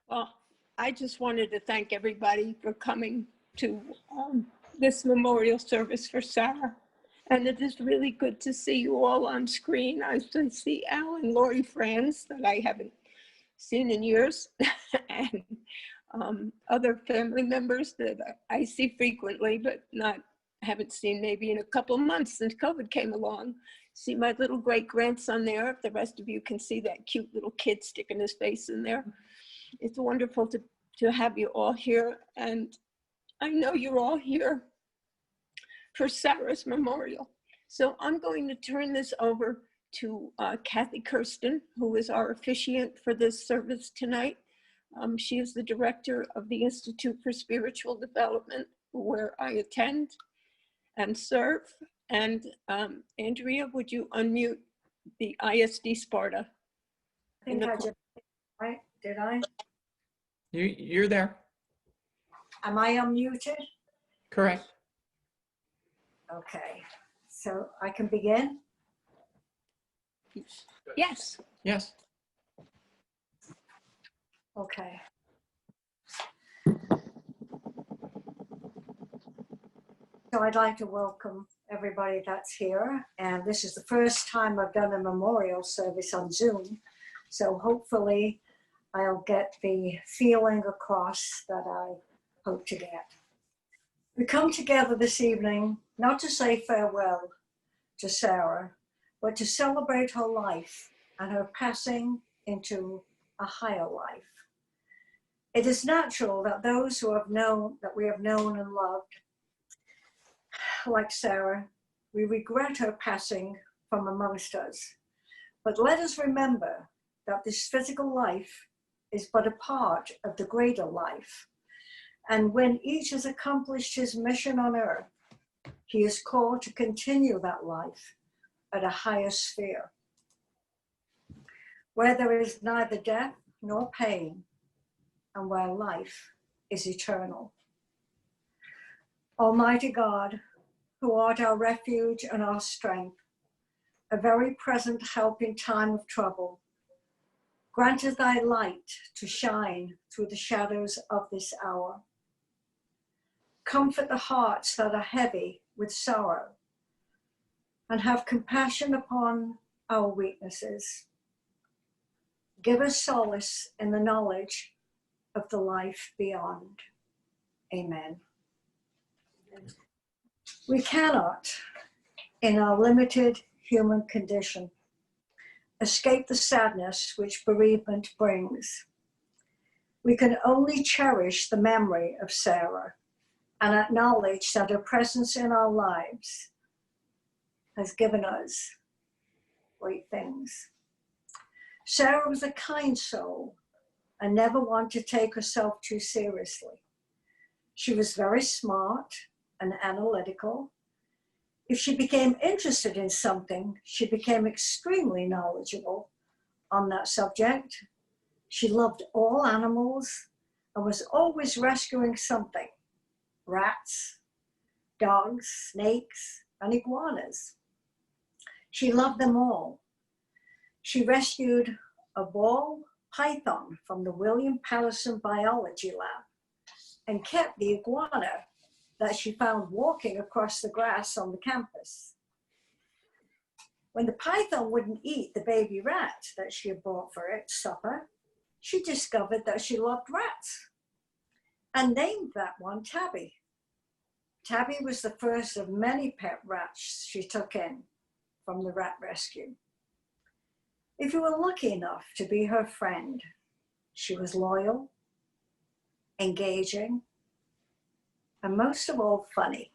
Well, I just wanted to thank everybody for coming to this memorial service for Sarah. And it is really good to see you all on screen. I see Al and Lori friends that I haven't seen in years, and other family members that I see frequently, but haven't seen maybe in a couple of months since COVID came along. See my little great grandson there. If the rest of you can see that cute little kid sticking his face in there. It's wonderful to have you all here. And I know you're all here for Sarah's memorial. So I'm going to turn this over to Kathy Kirsten, who is our officiant for this service tonight. She is the director of the Institute for Spiritual Development, where I attend and serve. And Andrea, would you unmute the ISD Sparta? I think I just, right? Did I? You're there. Am I unmuted? Correct. Okay, so I can begin? Yes. Yes. Okay. So I'd like to welcome everybody that's here. And this is the first time I've done a memorial service on Zoom. So hopefully I'll get the feeling across that I hope to get. We come together this evening not to say farewell to Sarah, but to celebrate her life and her passing into a higher life. It is natural that those who have known, that we have known and loved, like Sarah, we regret her passing from amongst us. But let us remember that this physical life is but a part of the greater life. And when each has accomplished his mission on earth, he is called to continue that life at a higher sphere, where there is neither death nor pain, and where life is eternal. Almighty God, who art our refuge and our strength, a very present help in time of trouble, grant us thy light to shine through the shadows of this hour. Comfort the hearts that are heavy with sorrow, and have compassion upon our weaknesses. Give us solace in the knowledge of the life beyond. Amen. We cannot, in our limited human condition, escape the sadness which bereavement brings. We can only cherish the memory of Sarah and acknowledge that her presence in our lives has given us great things. Sarah was a kind soul and never wanted to take herself too seriously. She was very smart and analytical. If she became interested in something, she became extremely knowledgeable on that subject. She loved all animals and was always rescuing something: rats, dogs, snakes, and iguanas. She loved them all. She rescued a ball python from the William Patterson Biology Lab and kept the iguana that she found walking across the grass on the campus. When the python wouldn't eat the baby rat that she had bought for its supper, she discovered that she loved rats and named that one Tabby. Tabby was the first of many pet rats she took in from the rat rescue. If you were lucky enough to be her friend, she was loyal, engaging, and most of all, funny.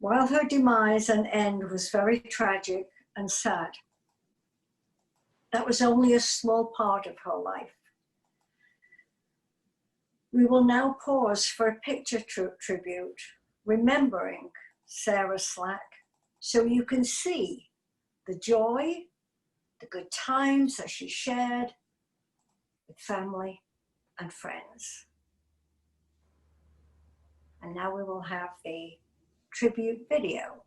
While her demise and end was very tragic and sad, that was only a small part of her life. We will now pause for a picture tribute, remembering Sarah Slack, so you can see the joy, the good times that she shared with family and friends. And now we will have the tribute video.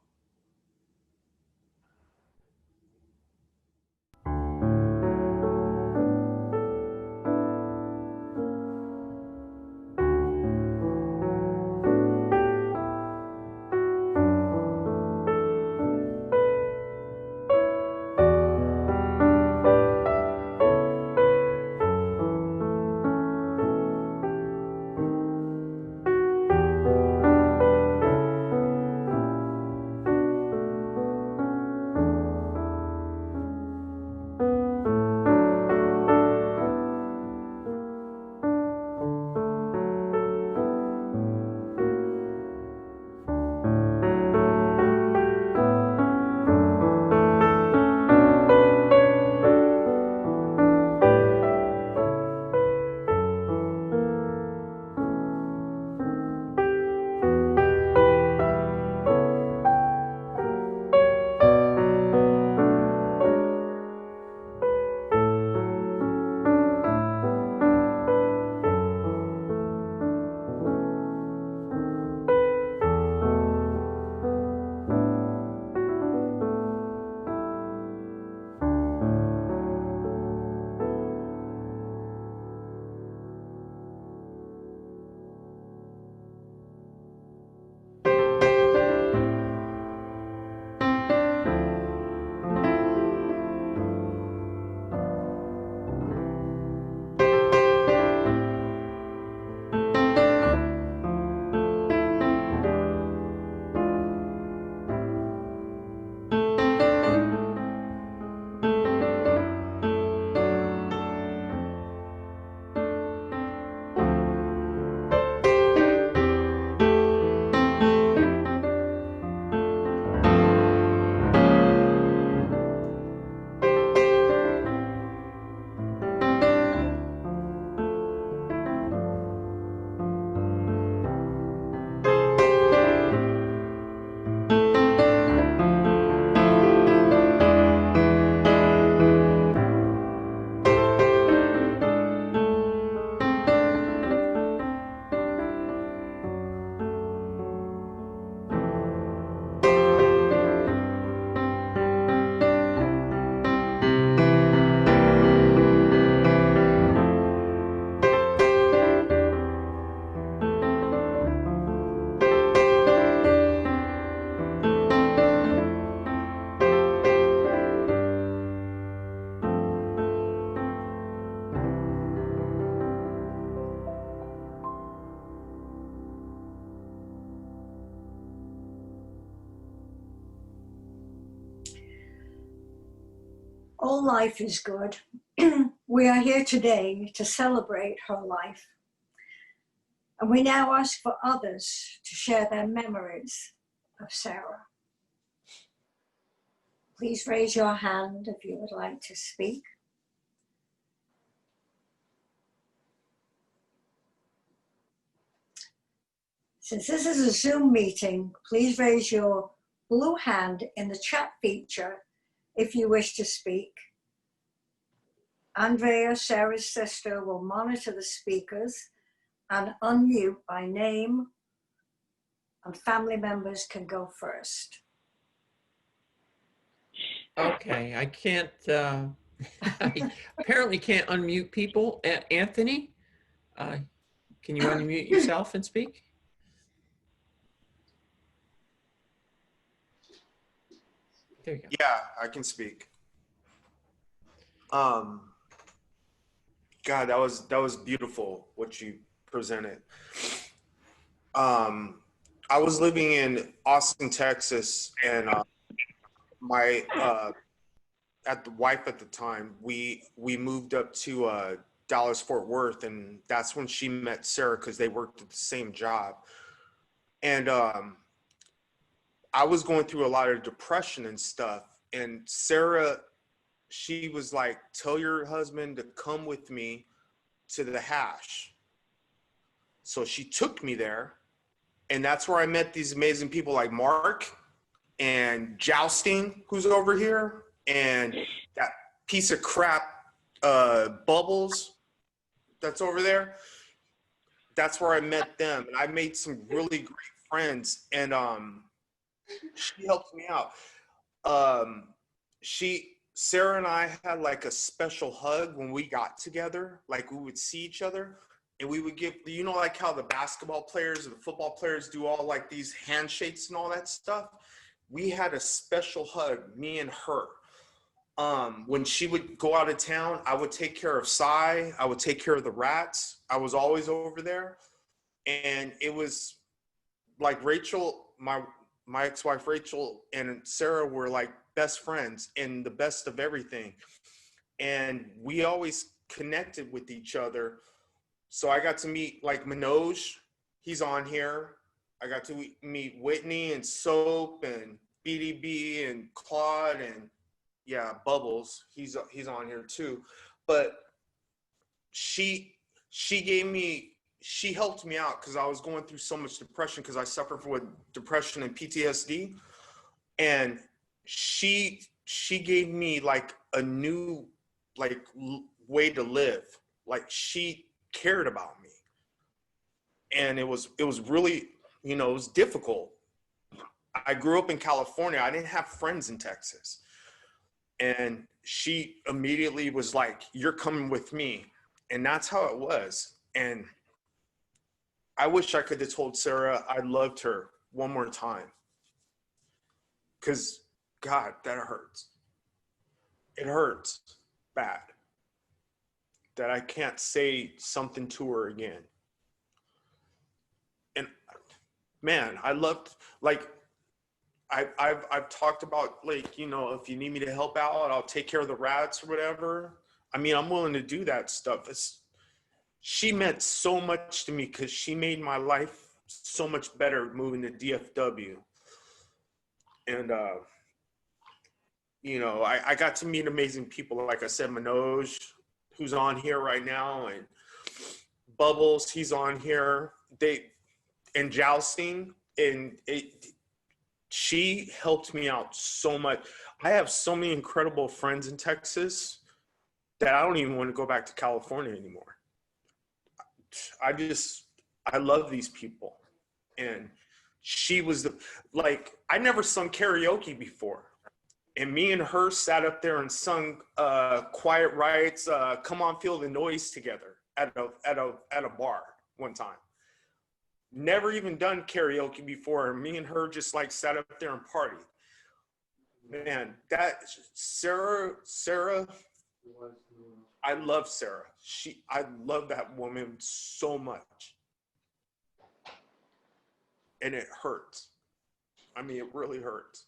All life is good. We are here today to celebrate her life. And we now ask for others to share their memories of Sarah. Please raise your hand if you would like to speak. Since this is a Zoom meeting, please raise your blue hand in the chat feature if you wish to speak. Andrea, Sarah's sister, will monitor the speakers and unmute by name, and family members can go first. Okay, I can't, I apparently can't unmute people. Anthony, can you unmute yourself and speak? There you go. Yeah, I can speak. God, that was beautiful what you presented. I was living in Austin, Texas, and my at the wife at the time, we moved up to Dallas Fort Worth, and that's when she met Sarah because they worked at the same job. And I was going through a lot of depression and stuff, and Sarah, she was like, tell your husband to come with me to the hash. So she took me there, and that's where I met these amazing people like Mark and Jousting, who's over here, and that piece of crap Bubbles that's over there. That's where I met them, and I made some really great friends, and she helped me out. Sarah and I had like a special hug when we got together. Like we would see each other and we would give, you know, like how the basketball players and the football players do all like these handshakes and all that stuff. We had a special hug, me and her. When she would go out of town, I would take care of Cy. I would take care of the rats. I was always over there. And it was like Rachel, my ex-wife Rachel and Sarah were like best friends and the best of everything. And we always connected with each other. So I got to meet like Manoj, he's on here. I got to meet Whitney and Soap and BDB and Claude and yeah, Bubbles, he's on here too. But she helped me out because I was going through so much depression because I suffer with depression and PTSD. And she gave me like a new like way to live. Like she cared about me. And it was really, you know, it was difficult. I grew up in California. I didn't have friends in Texas. And she immediately was like, you're coming with me. And that's how it was. And I wish I could have told Sarah I loved her one more time. Because, God, that hurts. It hurts bad. That I can't say something to her again. And, man, I loved, like, I've talked about, like, you know, if you need me to help out, I'll take care of the rats or whatever. I mean, I'm willing to do that stuff. She meant so much to me because she made my life so much better moving to DFW. And, you know, I got to meet amazing people. Like I said, Manoj, who's on here right now, and Bubbles, he's on here. And Jousting, and she helped me out so much. I have so many incredible friends in Texas that I don't even want to go back to California anymore. I love these people. And she was I never sung karaoke before. And me and her sat up there and sung Quiet Rights, Come On Feel the Noise together at a bar one time. Never even done karaoke before. Me and her just like sat up there and partied. Man, that Sarah, I love Sarah. I love that woman so much. And it hurts. I mean, it really hurts.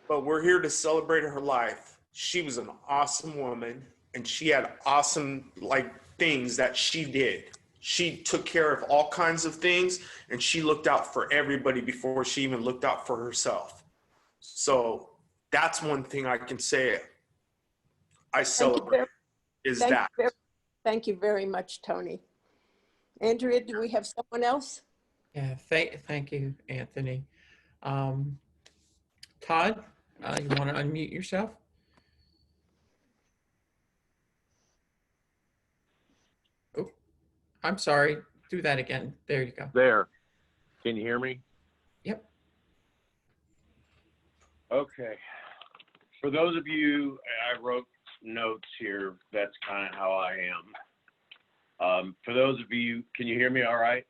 but we're here to celebrate her life. She was an awesome woman, and she had awesome like things that she did. She took care of all kinds of things, and she looked out for everybody before she even looked out for herself. So that's one thing I can say I Thank you celebrate very, is thank you that. very, thank you very much, Tony. Andrea, do we have someone else? Yeah, thank you, Anthony. Um, Todd, you want to unmute yourself? Oh, I'm sorry. Do that again. There you go. There. Can you hear me? Yep. Okay. For those of you, I wrote notes here. That's kind of how I am. For those of you, can you hear me all right?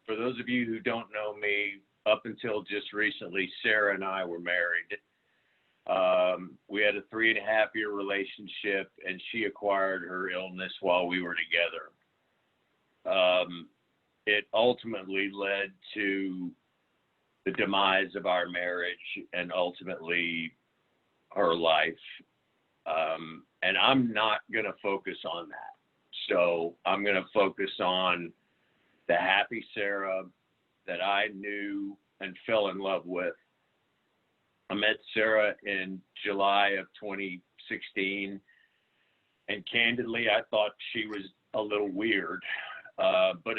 For those of you who don't know me, up until just recently, Sarah and I were married. We had a 3.5-year relationship, and she acquired her illness while we were together. It ultimately led to the demise of our marriage and ultimately her life. And I'm not going to focus on that. So I'm going to focus on the happy Sarah that I knew and fell in love with. I met Sarah in July of 2016, and candidly, I thought she was a little weird, but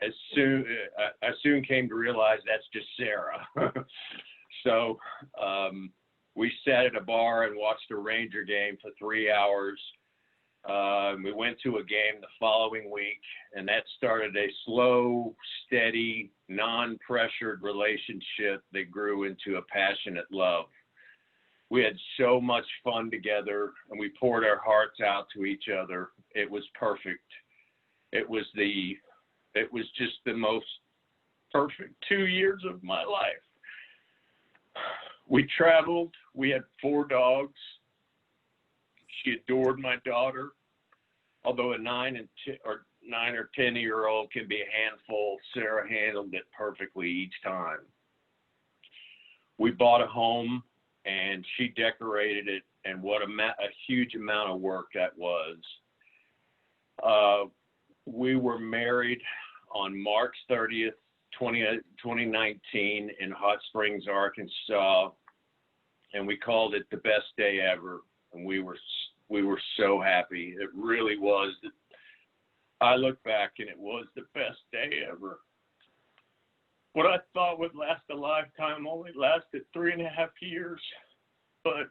I soon came to realize that's just Sarah. So we sat at a bar and watched a Ranger game for 3 hours. We went to a game the following week, and that started a slow, steady, non-pressured relationship that grew into a passionate love. We had so much fun together, and we poured our hearts out to each other. It was perfect. It was just the most perfect 2 years of my life. We traveled. We had 4 dogs. She adored my daughter. Although a 9 or 10-year-old can be a handful, Sarah handled it perfectly each time. We bought a home, and she decorated it, and what a huge amount of work that was. We were married on March 30th, 2019 in Hot Springs, Arkansas, and we called it the best day ever. And we were so happy. It really was. I look back and it was the best day ever. What I thought would last a lifetime only lasted 3.5 years. But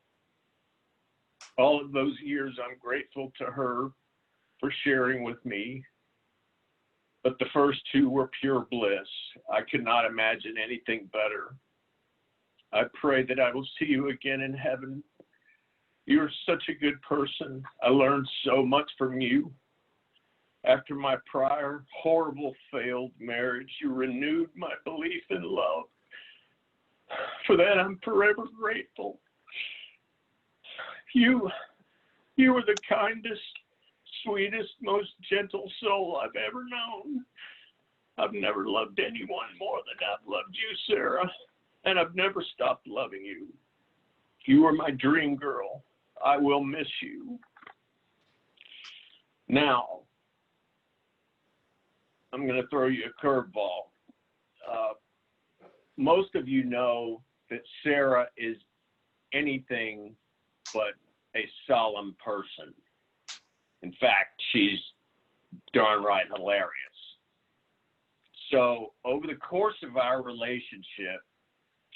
all of those years, I'm grateful to her for sharing with me. But the first 2 were pure bliss. I could not imagine anything better. I pray that I will see you again in heaven. You're such a good person. I learned so much from you. After my prior horrible failed marriage, you renewed my belief in love. For that, I'm forever grateful. You were the kindest, sweetest, most gentle soul I've ever known. I've never loved anyone more than I've loved you, Sarah, and I've never stopped loving you. You were my dream girl. I will miss you. Now, I'm going to throw you a curveball. Most of you know that Sarah is anything but a solemn person. In fact, she's darn right hilarious. So over the course of our relationship,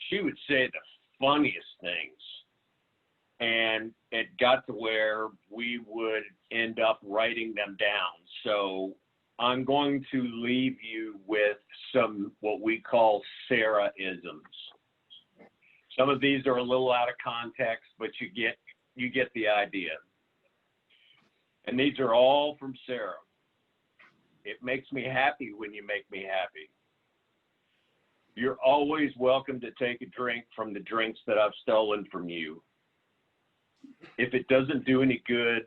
she would say the funniest things. And it got to where we would end up writing them down. So I'm going to leave you with some what we call Sarah-isms. Some of these are a little out of context, but you get the idea. And these are all from Sarah. It makes me happy when you make me happy. You're always welcome to take a drink from the drinks that I've stolen from you. If it doesn't do any good,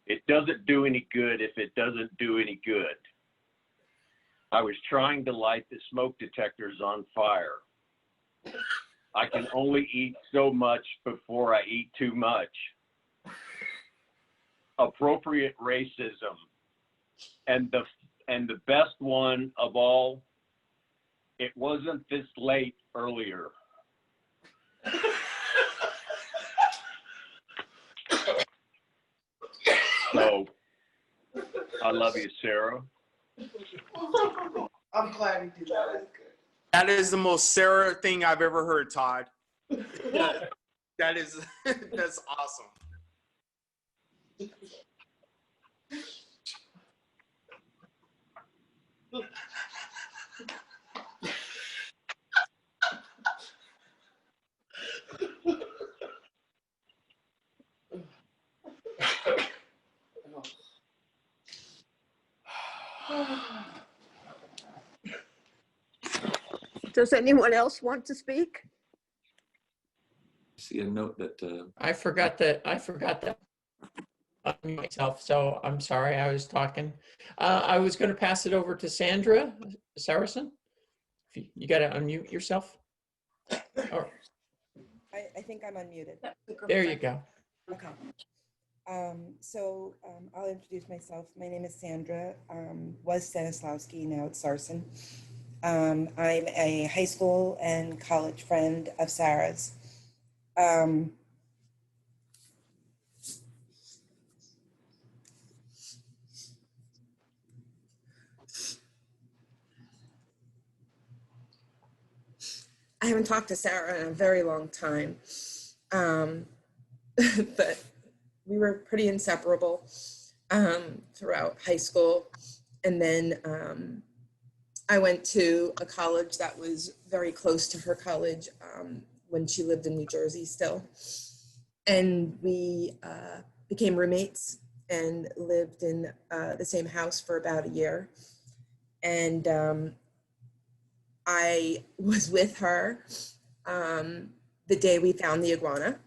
it doesn't do any good if it doesn't do any good. I was trying to light the smoke detectors on fire. I can only eat so much before I eat too much. Appropriate racism. And the best one of all, it wasn't this late earlier. So, I love you, Sarah. I'm glad he did that. That's good. That is the most Sarah thing I've ever heard, Todd. That is, that's awesome. Does anyone else want to speak? See a note that I forgot that unmute myself, so I'm sorry, I was talking. I was going to pass it over to Sandra Saracen. If you got to unmute yourself. Or, I think I'm unmuted. there you go. Okay. I'll introduce myself. My name is Sandra, was Stanislawski, now it's Sarson. I'm a high school and college friend of Sarah's. I haven't talked to Sarah in a very long time, but we were pretty inseparable throughout high school. And then I went to a college that was very close to her college when she lived in New Jersey still. And we became roommates and lived in the same house for about a year. And I was with her the day we found the iguana.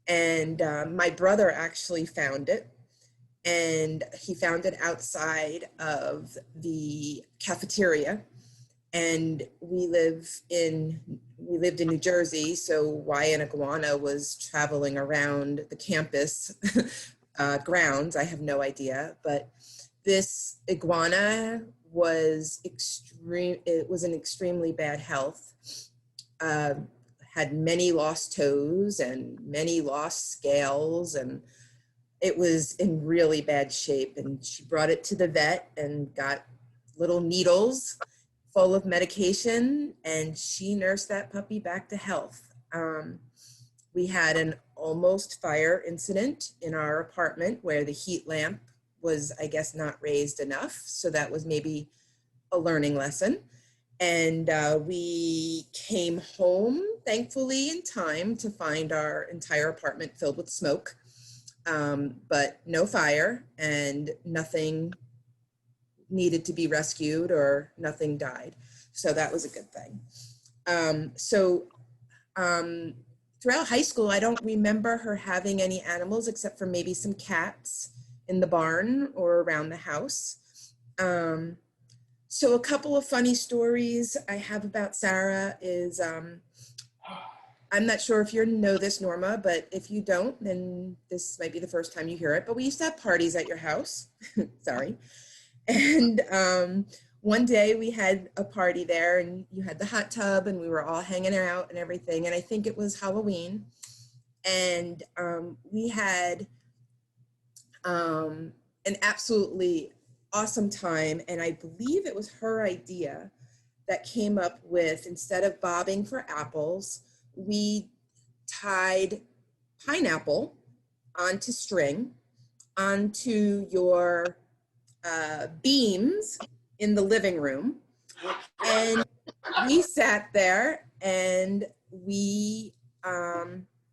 And my brother actually found it. And he found it outside of the cafeteria. And we lived in New Jersey, so why an iguana was traveling around the campus grounds, I have no idea. But this iguana was in extremely bad health. Had many lost toes and many lost scales, and it was in really bad shape. And she brought it to the vet and got little needles full of medication, and she nursed that puppy back to health. We had an almost fire incident in our apartment where the heat lamp was, I guess, not raised enough. So that was maybe a learning lesson. And we came home, thankfully, in time to find our entire apartment filled with smoke, but no fire, and nothing needed to be rescued or nothing died. So that was a good thing. Throughout high school, I don't remember her having any animals except for maybe some cats in the barn or around the house. So a couple of funny stories I have about Sarah is, I'm not sure if you know this, Norma, but if you don't, then this might be the first time you hear it, but we used to have parties at your house. Sorry. And one day we had a party there, and you had the hot tub, and we were all hanging out and everything. And I think it was Halloween. And we had an absolutely awesome time. And I believe it was her idea that came up with, instead of bobbing for apples, we tied pineapple onto string onto your beams in the living room, and we sat there and we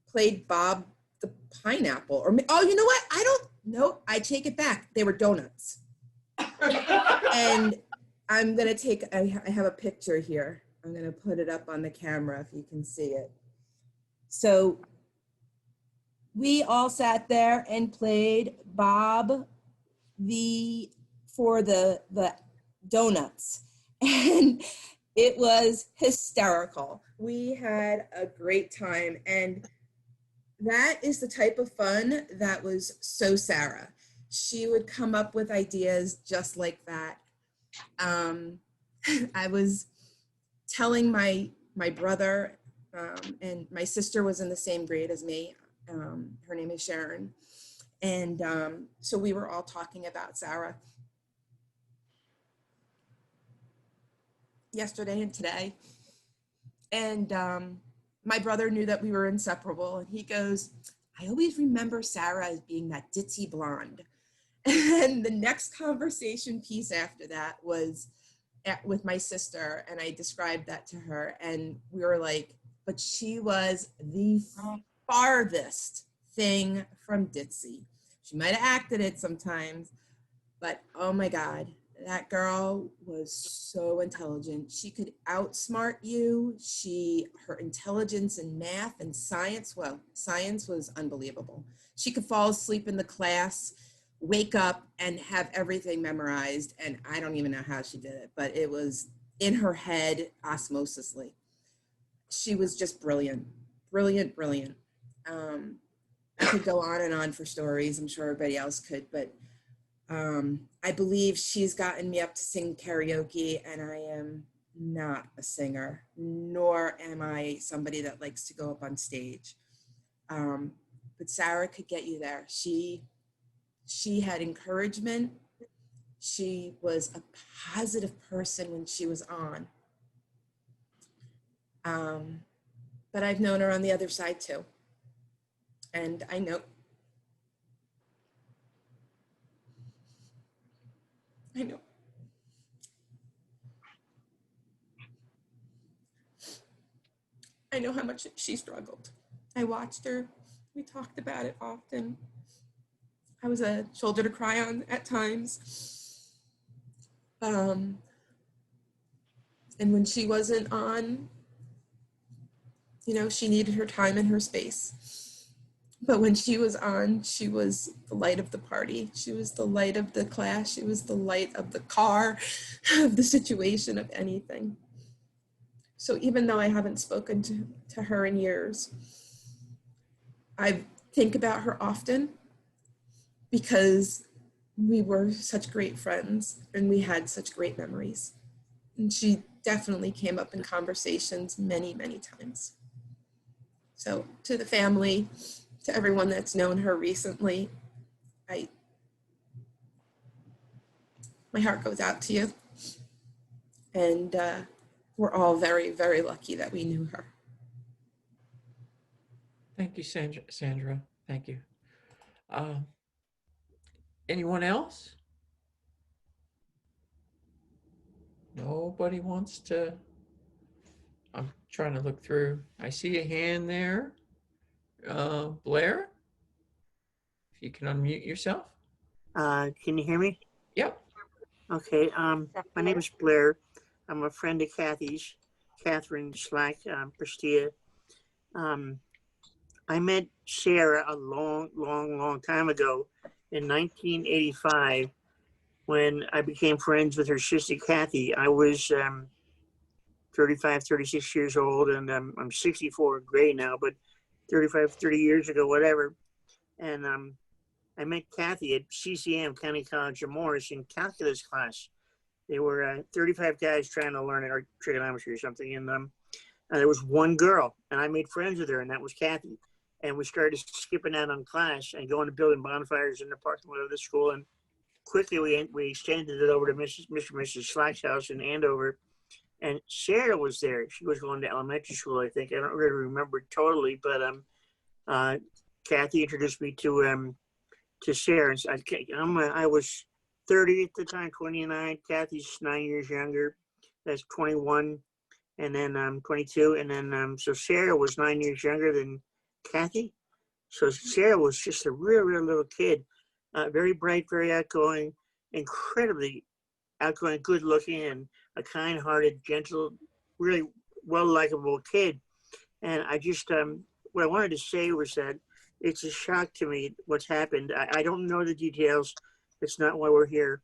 played Bob the Pineapple. Or, oh, you know what? I don't know. I take it back. They were donuts. And I'm gonna take, I have a picture here. I'm gonna put it up on the camera if you can see it. So we all sat there and played Bob for the donuts. And It was hysterical. We had a great time, and that is the type of fun that was so Sarah. She would come up with ideas just like that. I was telling my brother, and my sister was in the same grade as me. Her name is Sharon. And so we were all talking about Sarah yesterday and today. And my brother knew that we were inseparable. And he goes, I always remember Sarah as being that ditzy blonde. And the next conversation piece after that was with my sister. And I described that to her. And we were like, but she was the farthest thing from ditzy. She might have acted it sometimes, but oh my God, that girl was so intelligent. She could outsmart you. Her intelligence in math and science, well, science was unbelievable. She could fall asleep in the class, wake up and have everything memorized. And I don't even know how she did it, but it was in her head osmosisly. She was just brilliant, brilliant, brilliant. I could go on and on for stories. I'm sure everybody else could, but I believe she's gotten me up to sing karaoke, and I am not a singer, nor am I somebody that likes to go up on stage. But Sarah could get you there. She had encouragement. She was a positive person when she was on. But I've known her on the other side too. And I know how much she struggled. I watched her. We talked about it often. I was a shoulder to cry on at times. And when she wasn't on, she needed her time and her space. But when she was on, she was the light of the party. She was the light of the class. She was the light of the car, of the situation, of anything. So even though I haven't spoken to her in years, I think about her often because we were such great friends and we had such great memories. And she definitely came up in conversations many, many times. So to the family, to everyone that's known her recently, my heart goes out to you. And we're all very, very lucky that we knew her. Thank you, Sandra. Thank you. Anyone else? Nobody wants to? I'm trying to look through. I see a hand there. Blair, if you can unmute yourself. Can you hear me? Yep. Okay. My name is Blair. I'm a friend of Kathy's, Catherine Slack, Prestia. I met Sarah a long time ago in 1985 when I became friends with her sister Kathy. I was 35, 36 years old, and I'm 64 gray now, but 30 years ago, whatever. And I met Kathy at CCM, County College of Morris, in calculus class. There were 35 guys trying to learn or trigonometry or something, and there was one girl, and I made friends with her, and that was Kathy. And we started skipping out on class and going to building bonfires in the parking lot of the school. And quickly we extended it over to Mr. and Mrs. Slack's house in Andover. And Sarah was there. She was going to elementary school, I think. I don't really remember totally, but Kathy introduced me to Sarah. I was 30 at the time, 29. Kathy's 9 years younger. That's 21. And then I'm 22. And then so Sarah was 9 years younger than Kathy. So Sarah was just a real little kid. Very bright, very outgoing, incredibly outgoing, good looking, and a kind-hearted, gentle, really well-likable kid. And I just, what I wanted to say was that it's a shock to me what's happened. I don't know the details. It's not why we're here,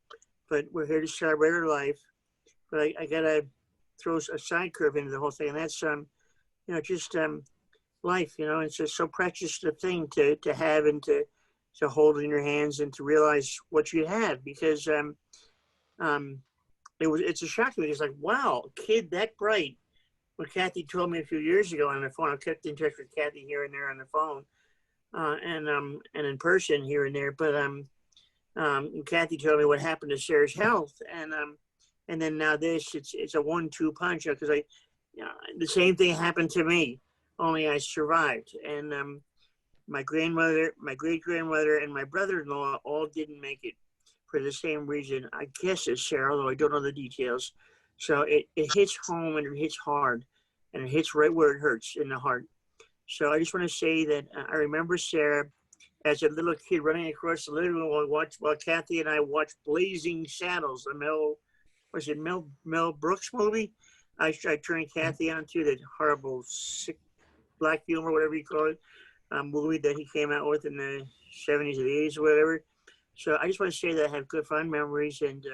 but we're here to celebrate her life. But I gotta throws a side curve into the whole thing, and that's just life. It's just so precious a thing to have and to hold in your hands and to realize what you have, because it's a shock to me. It's like, wow, kid that bright. When Kathy told me a few years ago on the phone, I kept in touch with Kathy here and there on the phone, and in person here and there. But Kathy told me what happened to Sarah's health, and then now this, it's a 1-2 punch, because the same thing happened to me, only I survived. And my grandmother, my great-grandmother, and my brother-in-law all didn't make it for the same reason, I guess, as Sarah, although I don't know the details. So it hits home, and it hits hard, and it hits right where it hurts, in the heart. So I just want to say that I remember Sarah as a little kid running across the living room while Kathy and I watched Blazing Saddles, the Mel Brooks movie. I turned Kathy onto the horrible, sick, black humor, whatever you call it, movie that he came out with in the 70s or the 80s or whatever. So I just want to say that I have good, fond memories, and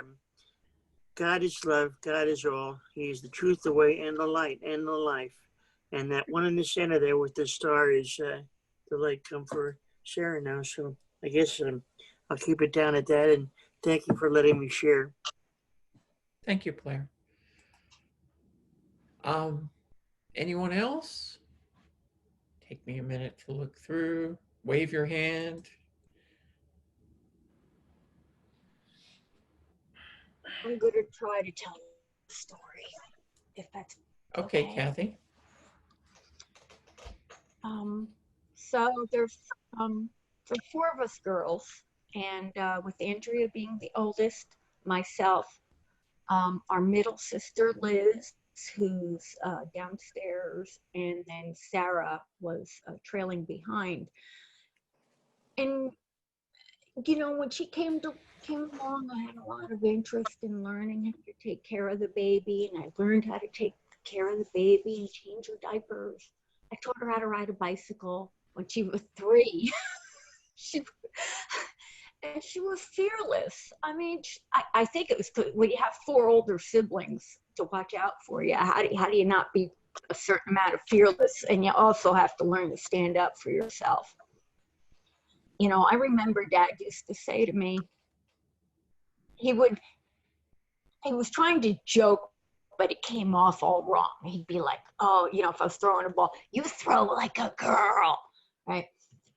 God is love, God is all. He is the truth, the way, and the light, and the life. And that one in the center there with the star is the light come for Sarah now. So I guess I'll keep it down at that, and thank you for letting me share. Thank you, Blair. Anyone else? Take me a minute to look through. Wave your hand. I'm going to try to tell the story, if that's Okay, Kathy. So there's 4 of us girls, and with Andrea being the oldest, myself, our middle sister Liz, who's downstairs, and then Sarah was trailing behind. And when she came along, I had a lot of interest in learning how to take care of the baby, and I learned how to take care of the baby and change her diapers. I taught her how to ride a bicycle when she was 3. she was fearless. I mean, I think it was good when you have 4 older siblings to watch out for you. How do you not be a certain amount of fearless? And you also have to learn to stand up for yourself. I remember Dad used to say to me, he was trying to joke, but it came off all wrong. He'd be like, oh, if I was throwing a ball, you throw like a girl, right?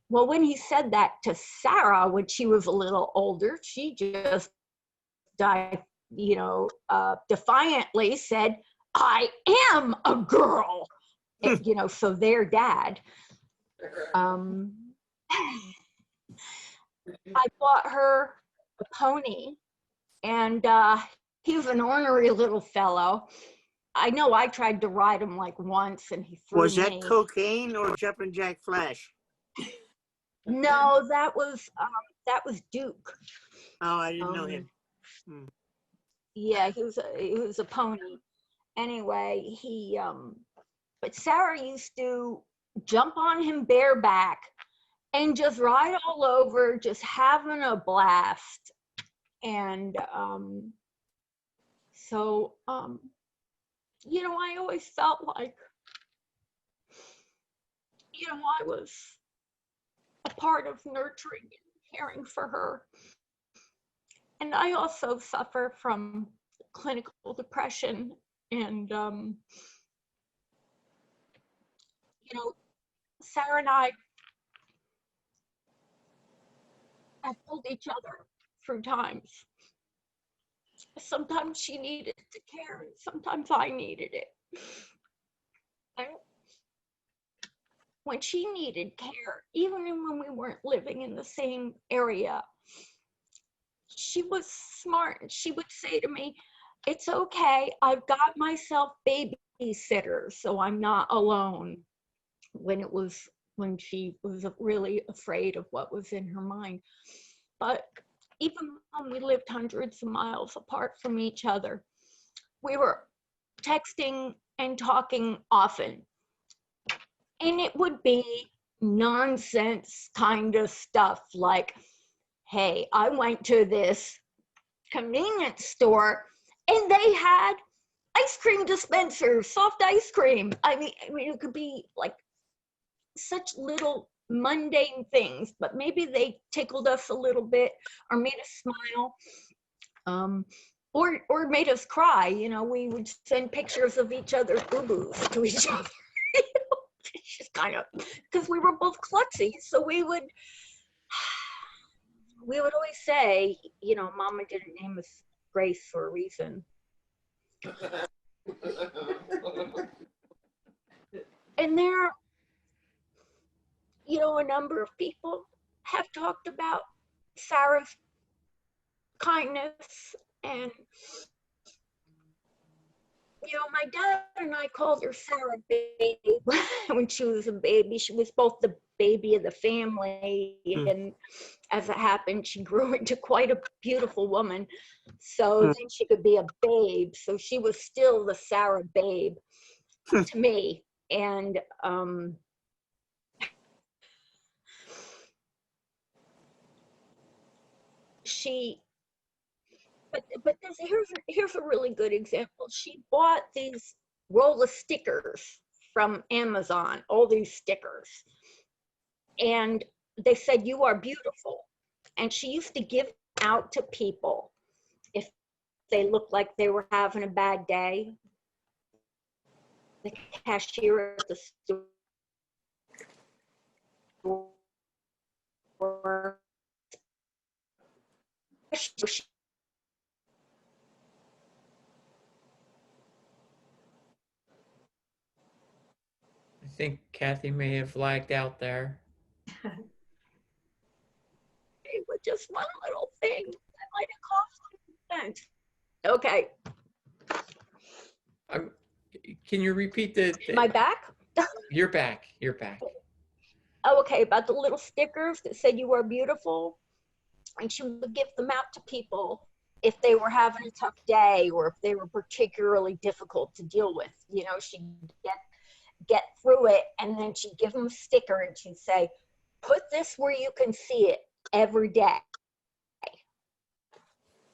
Well, when he said that to Sarah, when she was a little older, she just defiantly said, I am a girl. So their dad, I bought her a pony, and he was an ornery little fellow. I know I tried to ride him like once, and he threw Was me. that cocaine or Jumpin' Jack Flash? No, that was Duke. Oh, I didn't know him. Yeah, he was a pony. Anyway, but Sarah used to jump on him bareback and just ride all over, just having a blast. And I always felt like, I was a part of nurturing and caring for her. And I also suffer from clinical depression, and Sarah and I have pulled each other through times. Sometimes she needed the care, and sometimes I needed it. And when she needed care, even when we weren't living in the same area, she was smart. She would say to me, it's okay, I've got myself babysitters, so I'm not alone. When she was really afraid of what was in her mind. But even when we lived hundreds of miles apart from each other, we were texting and talking often. And it would be nonsense kind of stuff like, hey, I went to this convenience store and they had ice cream dispenser, soft ice cream. I mean, it could be like such little mundane things, but maybe they tickled us a little bit or made us smile, or made us cry. You know, we would send pictures of each other's boo-boos to each other. It's just kind of, because we were both klutzy, so we would always say, you know, Mama didn't name us Grace for a reason. And there, you know, a number of people have talked about Sarah's kindness, and you know, my dad and I called her Sarah Babe when she was a baby. She was both the baby of the family, and as it happened, she grew into quite a beautiful woman. So then she could be a babe. So she was still the Sarah Babe to me. And but here's a really good example. She bought these roll of stickers from Amazon, all these stickers, and they said, "You are beautiful," and she used to give out to people if they looked like they were having a bad day. The cashier at the store. I think Kathy may have lagged out there. With just one little thing that might have cost 10 cents. Okay. Can you repeat the? Am I back? You're back. You're back. Oh, okay. About the little stickers that said you are beautiful. And she would give them out to people if they were having a tough day or if they were particularly difficult to deal with. You know, she'd get through it, and then she'd give them a sticker and she'd say, "Put this where you can see it every day."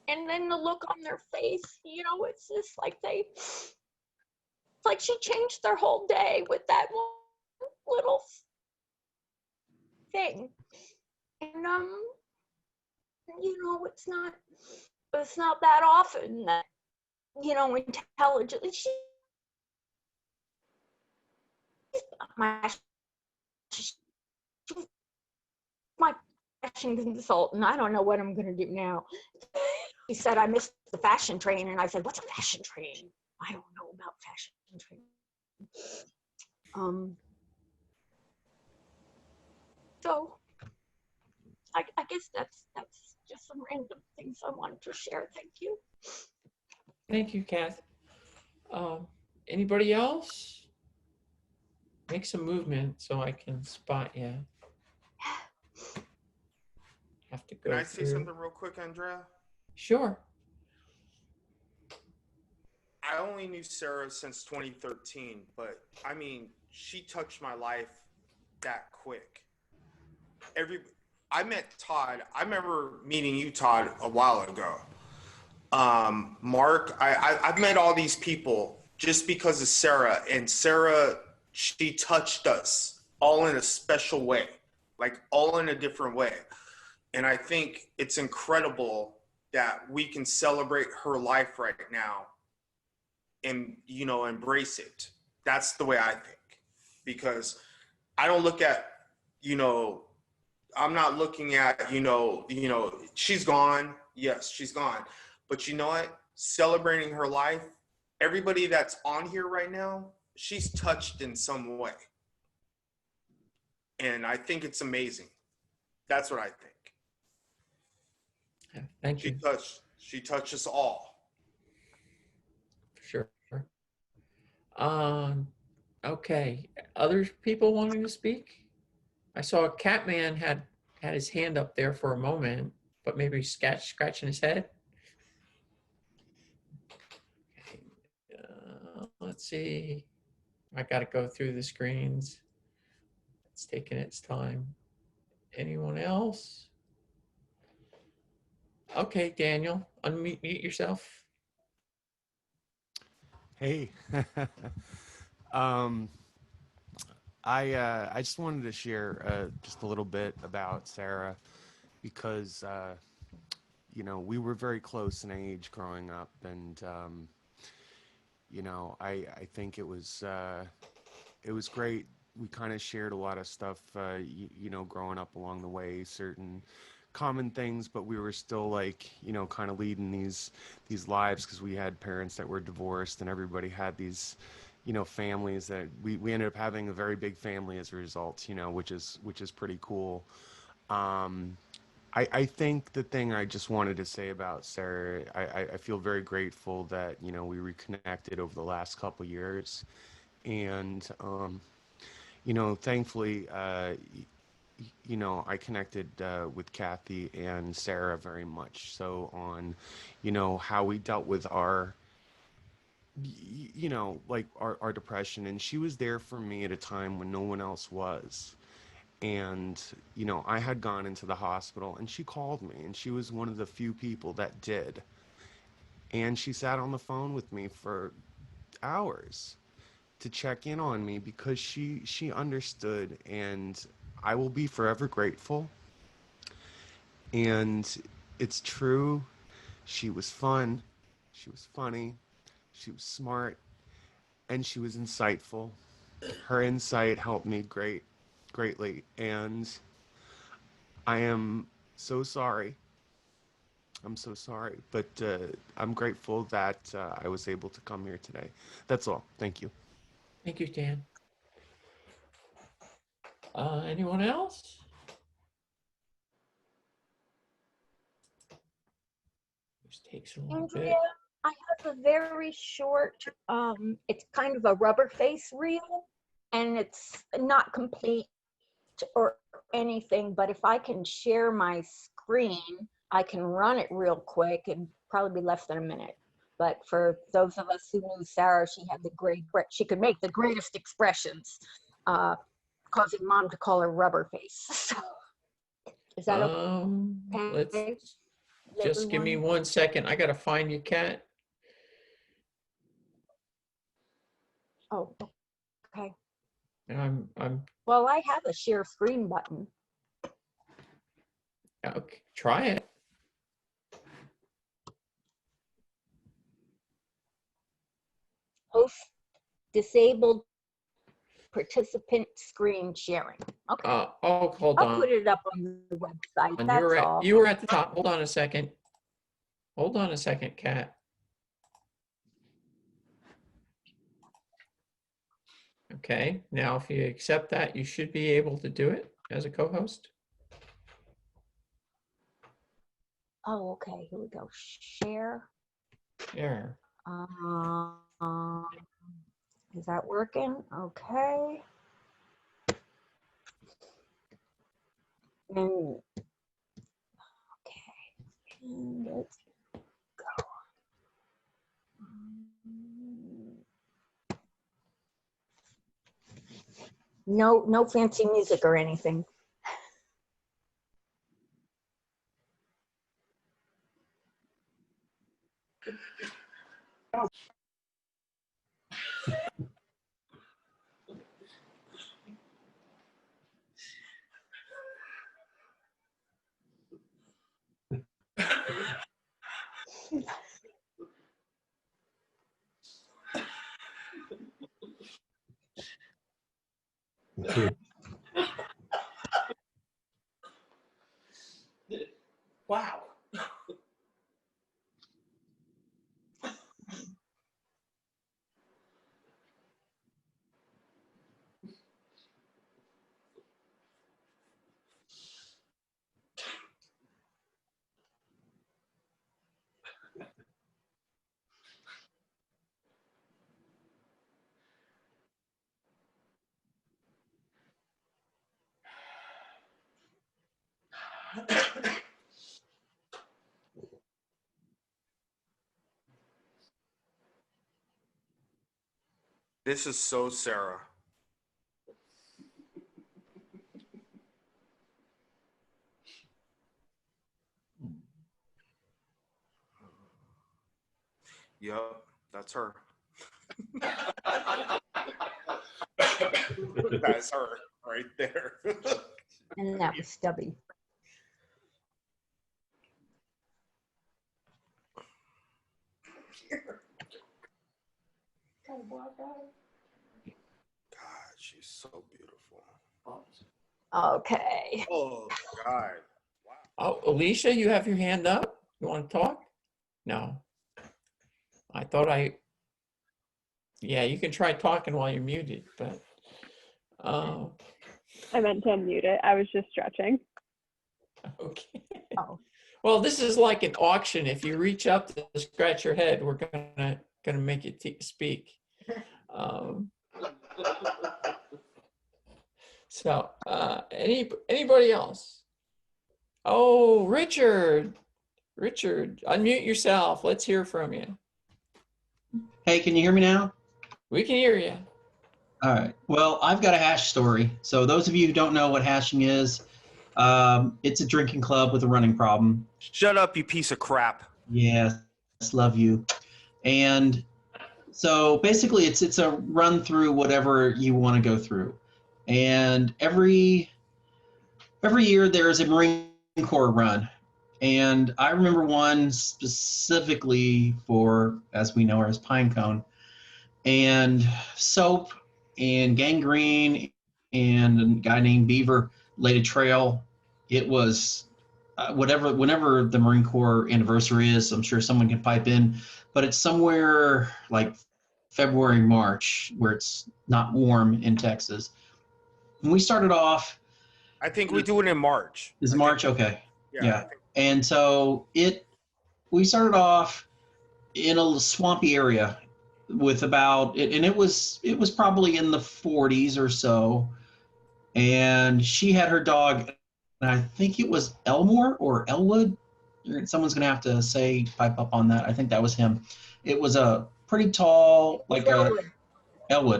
And then the look on their face, you know, it's just like it's like she changed their whole day with that one little thing. And you know, it's not that often that, you know, intelligently she's my fashion consultant. I don't know what I'm going to do now. He said I missed the fashion train, and I said, "What's a fashion train? I don't know about fashion train." So I guess that's just some random things I wanted to share. Thank you. Thank you, Kath. Anybody else? Make some movement so I can spot you. Have to go Can I say through. something real quick, Andrea? Sure. I only knew Sarah since 2013, but I mean, she touched my life that quick. I met Todd. I remember meeting you, Todd, a while ago. Mark, I've met all these people just because of Sarah, and Sarah, she touched us all in a special way, like all in a different way. And I think it's incredible that we can celebrate her life right now and, you know, embrace it. That's the way I think, because I don't look at, you know, I'm not looking at, you know, she's gone. Yes, she's gone. But you know what? Celebrating her life, everybody that's on here right now, she's touched in some way. And I think it's amazing. That's what I think. Yeah, thank you. She touched us all. Sure. Okay. Other people wanting to speak? I saw Catman had his hand up there for a moment, but maybe scratching his head. Okay. Let's see. I got to go through the screens. It's taking its time. Anyone else? Okay, Daniel, unmute yourself. Hey. um, I just wanted to share just a little bit about Sarah because we were very close in age growing up, and I think it was great. We kind of shared a lot of stuff, growing up along the way, certain common things, but we were still like, kind of leading these lives because we had parents that were divorced, and everybody had these, families that we ended up having a very big family as a result, which is pretty cool. Um, I think the thing I just wanted to say about Sarah, I feel very grateful that, we reconnected over the last couple years. And, thankfully, I connected with Kathy and Sarah very much so on, how we dealt with like our depression. And she was there for me at a time when no one else was. And, I had gone into the hospital and she called me, and she was one of the few people that did. And she sat on the phone with me for hours to check in on me because she understood, and I will be forever grateful. And it's true. She was fun. She was funny. She was smart, and she was insightful. Her insight helped me greatly. And I am so sorry. I'm so sorry, but I'm grateful that I was able to come here today. That's all. Thank you. Thank you, Dan. Anyone else? This takes a little Andrea, bit. I have a very short, it's kind of a rubber face reel, and it's not complete or anything, but if I can share my screen, I can run it real quick and probably be less than a minute. But for those of us who knew Sarah, she had she could make the greatest expressions, causing mom to call her rubber face. So, is that Let's okay? just give me Everyone? 1 second. I gotta find you, Kat. Oh, okay. I'm Well, I have a share screen button. okay. Try it. Host disabled participant screen sharing. Okay, Oh, hold I'll on. put it up on the website. That's all. You were at the top. Hold on a second. Hold on a second, Kat. Okay. Now, if you accept that, you should be able to do it as a co-host. Oh, okay. Here we go. Share. There. Is that working? Okay. And okay. And let's go. No fancy music or anything. Wow. This is so Sarah. Yep, that's her. That's her right there. And that was Stubby. God, she's so beautiful. Okay. Oh God. Oh, Alicia, you have your hand up? You want to talk? No. I thought yeah, you can try talking while you're muted, but, I meant to unmute it. I was just stretching. okay. Oh. Well, this is like an auction. If you reach up to scratch your head, we're gonna make you speak. So, anybody else? Oh, Richard, unmute yourself. Let's hear from you. Hey, can you hear me now? We can hear you. All right. Well, I've got a hash story. So those of you who don't know what hashing is, it's a drinking club with a running problem. Shut up, you piece of crap. Yes, love you. And so basically it's a run through whatever you want to go through. And every year there's a Marine Corps run. And I remember one specifically for, as we know her as Pinecone, and Soap and Gangrene and a guy named Beaver laid a trail. It was whenever the Marine Corps anniversary is, I'm sure someone can pipe in, but it's somewhere like February, March, where it's not warm in Texas. And we started off. I think we do it in March. Is March? Okay. Yeah. Yeah. And so we started off in a swampy area with and it was probably in the 40s or so. And she had her dog, and I think it was Elmore or Elwood. Someone's gonna have to pipe up on that. I think that was him. It was a pretty tall, like Elwood.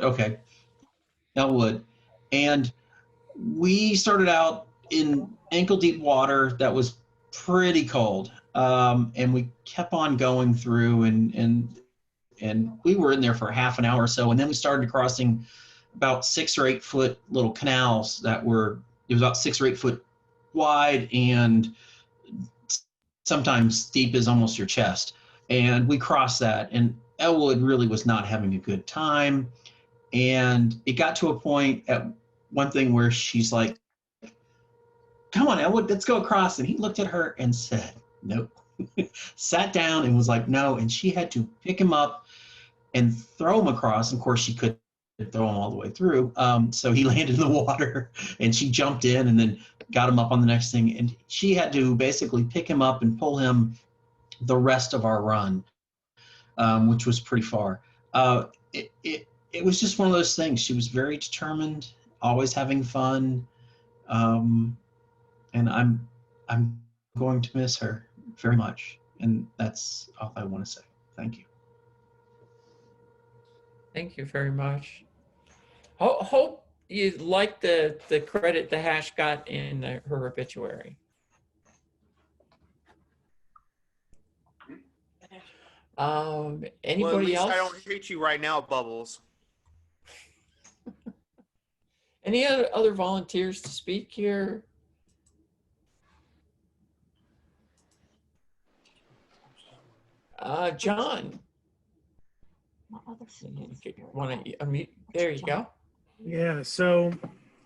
Okay. Elwood. And we started out in ankle deep water that was pretty cold. And we kept on going through and we were in there for half an hour or so. And then we started crossing about 6 or 8 foot little canals it was about 6 or 8 foot wide and sometimes deep as almost your chest. And we crossed that, and Elwood really was not having a good time. And it got to a point at one thing where she's like, "Come on, Elwood, let's go across." And he looked at her and said, "Nope." Sat down and was like, "No." And she had to pick him up and throw him across. And of course, she couldn't throw him all the way through. So he landed in the water, and she jumped in and then got him up on the next thing. And she had to basically pick him up and pull him the rest of our run, which was pretty far. It was just one of those things. She was very determined, always having fun. And I'm going to miss her very much. And that's all I want to say. Thank you. Thank you very much. Hope you like the credit the hash got in her obituary. Anybody Well, at least else? I don't hate you right now, Bubbles. Any other volunteers to speak here? John. Want to unmute? There you go. Yeah, so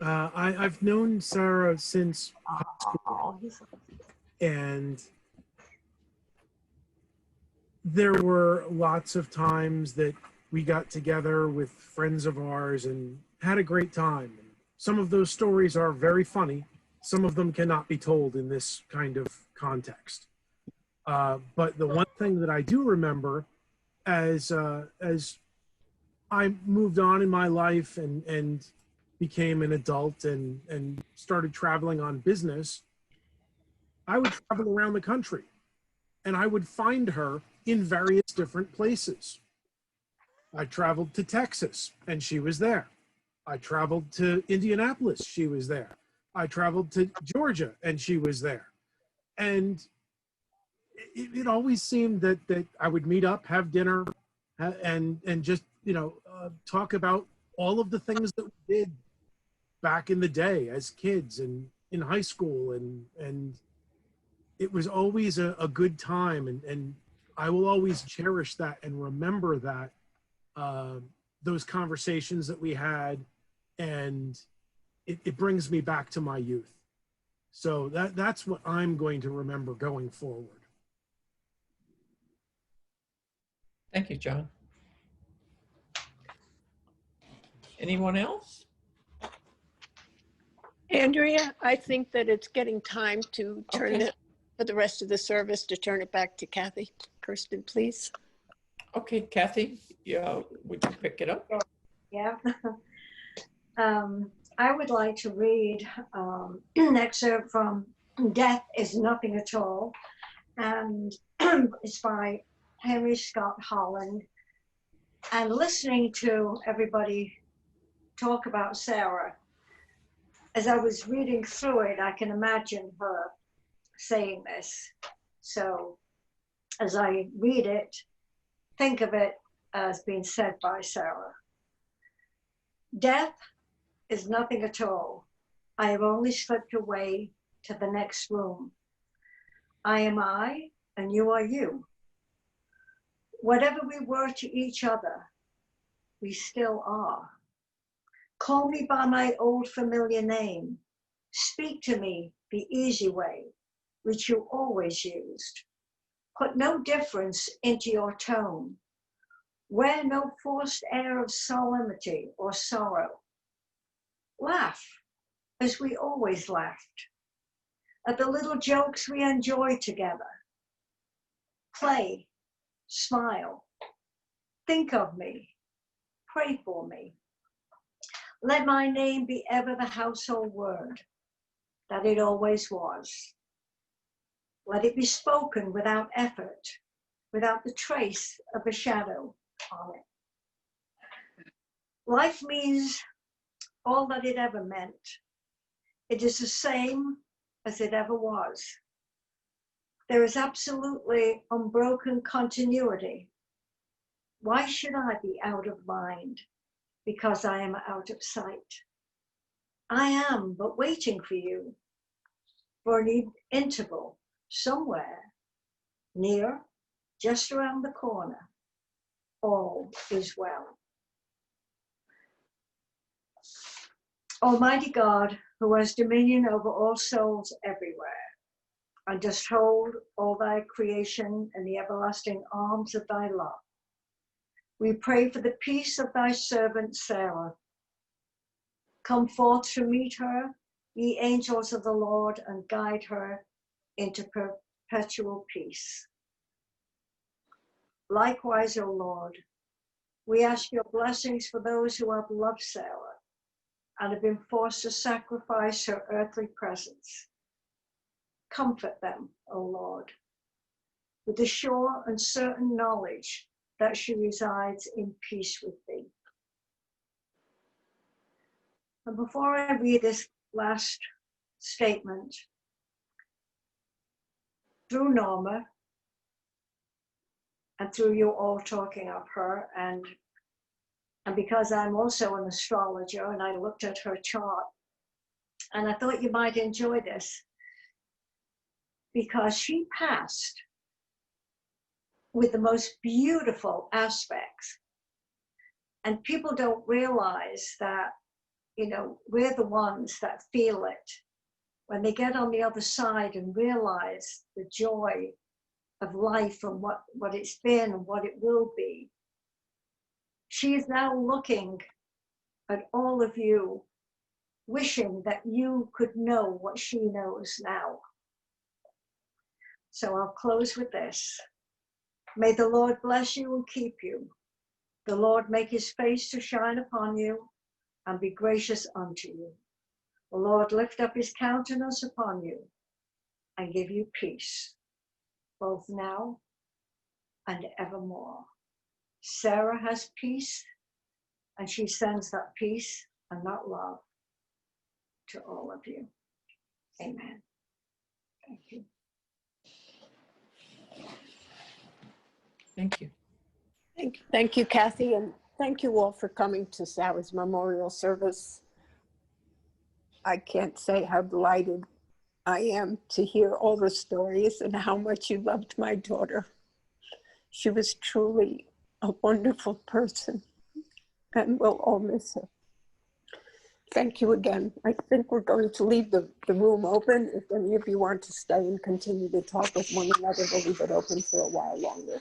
I've known Sarah since high school, and there were lots of times that we got together with friends of ours and had a great time. Some of those stories are very funny. Some of them cannot be told in this kind of context. But the one thing that I do remember as I moved on in my life and became an adult and started traveling on business, I would travel around the country and I would find her in various different places. I traveled to Texas and she was there. I traveled to Indianapolis, she was there. I traveled to Georgia and she was there. And it always seemed that I would meet up, have dinner, and just talk about all of the things that we did back in the day as kids and in high school, and it was always a good time, and I will always cherish that and remember that, those conversations that we had, and it brings me back to my youth. So that's what I'm going to remember going forward. Thank you, John. Anyone else? Andrea, I think that it's getting time to turn Okay. it, for the rest of the service, to turn it back to Kathy. Kirsten, please. Okay, Kathy, yeah, would you pick it up? Yeah. I would like to read an excerpt from Death is Nothing at All, and it's by Henry Scott Holland. And listening to everybody talk about Sarah, as I was reading through it, I can imagine her saying this. So as I read it, think of it as being said by Sarah. Death is nothing at all. I have only slipped away to the next room. I am I, and you are you. Whatever we were to each other, we still are. Call me by my old familiar name. Speak to me the easy way, which you always used. Put no difference into your tone. Wear no forced air of solemnity or sorrow. Laugh as we always laughed, at the little jokes we enjoyed together. Play, smile, think of me, pray for me. Let my name be ever the household word that it always was. Let it be spoken without effort, without the trace of a shadow on it. Life means all that it ever meant. It is the same as it ever was. There is absolutely unbroken continuity. Why should I be out of mind because I am out of sight? I am but waiting for you, for an interval somewhere, near, just around the corner. All is well. Almighty God, who has dominion over all souls everywhere, and dost hold all thy creation in the everlasting arms of thy love, we pray for the peace of thy servant Sarah. Come forth to meet her, ye angels of the Lord, and guide her into perpetual peace. Likewise, O Lord, we ask your blessings for those who have loved Sarah and have been forced to sacrifice her earthly presence. Comfort them, O Lord, with the sure and certain knowledge that she resides in peace with thee. And before I read this last statement, through Norma and through you all talking of her, and because I'm also an astrologer and I looked at her chart, and I thought you might enjoy this, because she passed with the most beautiful aspects. And people don't realize that, we're the ones that feel it when they get on the other side and realize the joy of life and what it's been and what it will be. She is now looking at all of you, wishing that you could know what she knows now. So I'll close with this. May the Lord bless you and keep you. The Lord make his face to shine upon you and be gracious unto you. The Lord lift up his countenance upon you and give you peace, both now and evermore. Sarah has peace, and she sends that peace and that love to all of you. Amen. Thank you. Thank you. Thank you, Kathy. And Thank you all for coming to Sarah's memorial service. I can't say how delighted I am to hear all the stories and how much you loved my daughter. She was truly a wonderful person, and we'll all miss her. Thank you again. I think we're going to leave the room open. If any of you want to stay and continue to talk with one another, we'll leave it open for a while longer.